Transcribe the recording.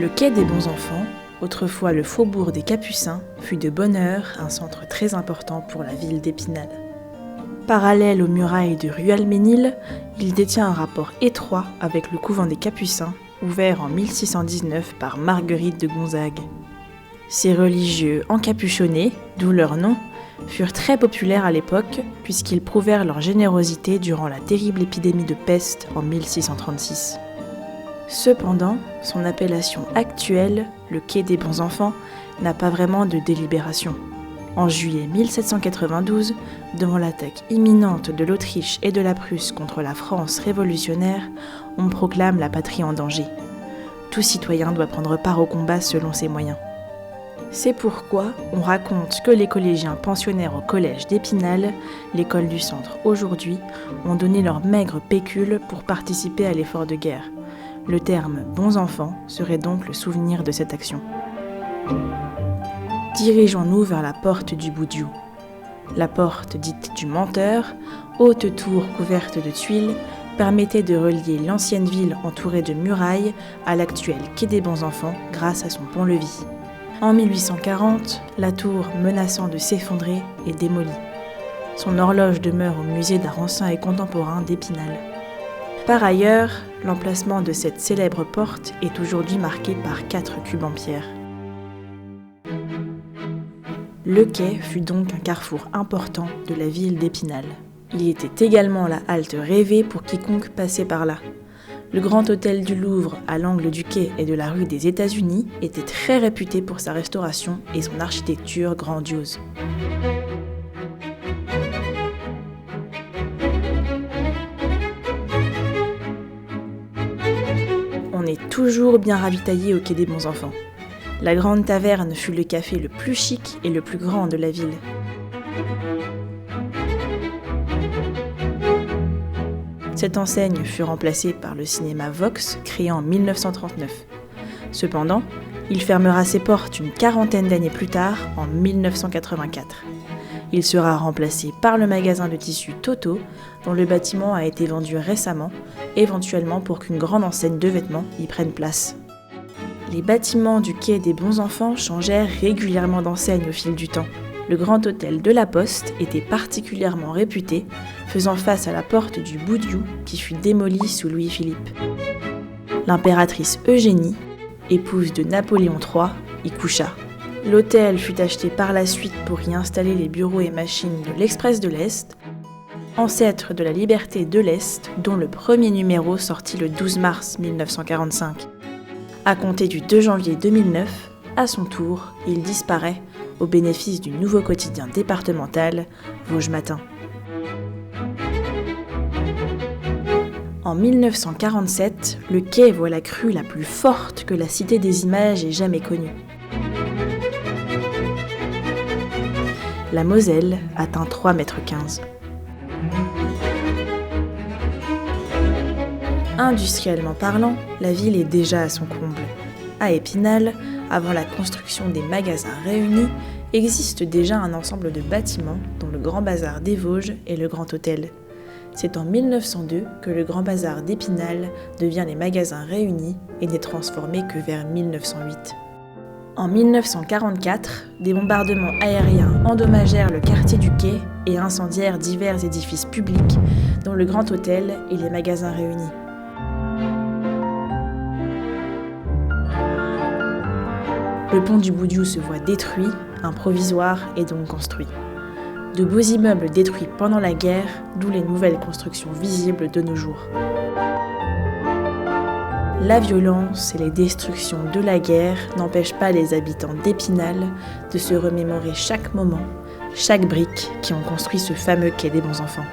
Le quai des Bons Enfants, autrefois le faubourg des Capucins, fut de bonne heure un centre très important pour la ville d'Épinal. Parallèle aux murailles de Rueil-Ménil, il détient un rapport étroit avec le couvent des Capucins, ouvert en 1619 par Marguerite de Gonzague. Ces religieux encapuchonnés, d'où leur nom, furent très populaires à l'époque puisqu'ils prouvèrent leur générosité durant la terrible épidémie de peste en 1636. Cependant, son appellation actuelle, le quai des Bons Enfants, n'a pas vraiment de délibération. En juillet 1792, devant l'attaque imminente de l'Autriche et de la Prusse contre la France révolutionnaire, on proclame la patrie en danger. Tout citoyen doit prendre part au combat selon ses moyens. C'est pourquoi on raconte que les collégiens pensionnaires au collège d'Épinal, l'école du centre aujourd'hui, ont donné leur maigre pécule pour participer à l'effort de guerre. Le terme « bons enfants » serait donc le souvenir de cette action. Dirigeons-nous vers la porte du Boudiou. La porte dite du Menteur, haute tour couverte de tuiles, permettait de relier l'ancienne ville entourée de murailles à l'actuel quai des Bons Enfants grâce à son pont-levis. En 1840, la tour, menaçant de s'effondrer, est démolie. Son horloge demeure au musée d'art ancien et contemporain d'Épinal. Par ailleurs, l'emplacement de cette célèbre porte est aujourd'hui marqué par 4 cubes en pierre. Le quai fut donc un carrefour important de la ville d'Épinal. Il était également la halte rêvée pour quiconque passait par là. Le grand hôtel du Louvre, à l'angle du quai et de la rue des États-Unis, était très réputé pour sa restauration et son architecture grandiose. On est toujours bien ravitaillé au quai des Bons Enfants. La Grande Taverne fut le café le plus chic et le plus grand de la ville. Cette enseigne fut remplacée par le cinéma Vox, créé en 1939. Cependant, il fermera ses portes une quarantaine d'années plus tard, en 1984. Il sera remplacé par le magasin de tissus Toto, dont le bâtiment a été vendu récemment, éventuellement pour qu'une grande enseigne de vêtements y prenne place. Les bâtiments du quai des Bons Enfants changèrent régulièrement d'enseigne au fil du temps. Le grand hôtel de la Poste était particulièrement réputé, faisant face à la porte du Boudiou qui fut démolie sous Louis-Philippe. L'impératrice Eugénie, épouse de Napoléon III, y coucha. L'hôtel fut acheté par la suite pour y installer les bureaux et machines de l'Express de l'Est, ancêtre de la Liberté de l'Est, dont le premier numéro sortit le 12 mars 1945. À compter du 2 janvier 2009, à son tour, il disparaît au bénéfice du nouveau quotidien départemental, Vosges Matin. En 1947, le quai voit la crue la plus forte que la Cité des Images ait jamais connue. La Moselle atteint 3,15 m. Industriellement parlant, la ville est déjà à son comble. À Épinal, avant la construction des magasins réunis, existe déjà un ensemble de bâtiments, dont le Grand Bazar des Vosges et le Grand Hôtel. C'est en 1902 que le Grand Bazar d'Épinal devient les magasins réunis et n'est transformé que vers 1908. En 1944, des bombardements aériens endommagèrent le quartier du quai et incendièrent divers édifices publics, dont le Grand Hôtel et les magasins réunis. Le pont du Boudiou se voit détruit, un provisoire est donc construit. De beaux immeubles détruits pendant la guerre, d'où les nouvelles constructions visibles de nos jours. La violence et les destructions de la guerre n'empêchent pas les habitants d'Épinal de se remémorer chaque moment, chaque brique qui ont construit ce fameux quai des Bons Enfants.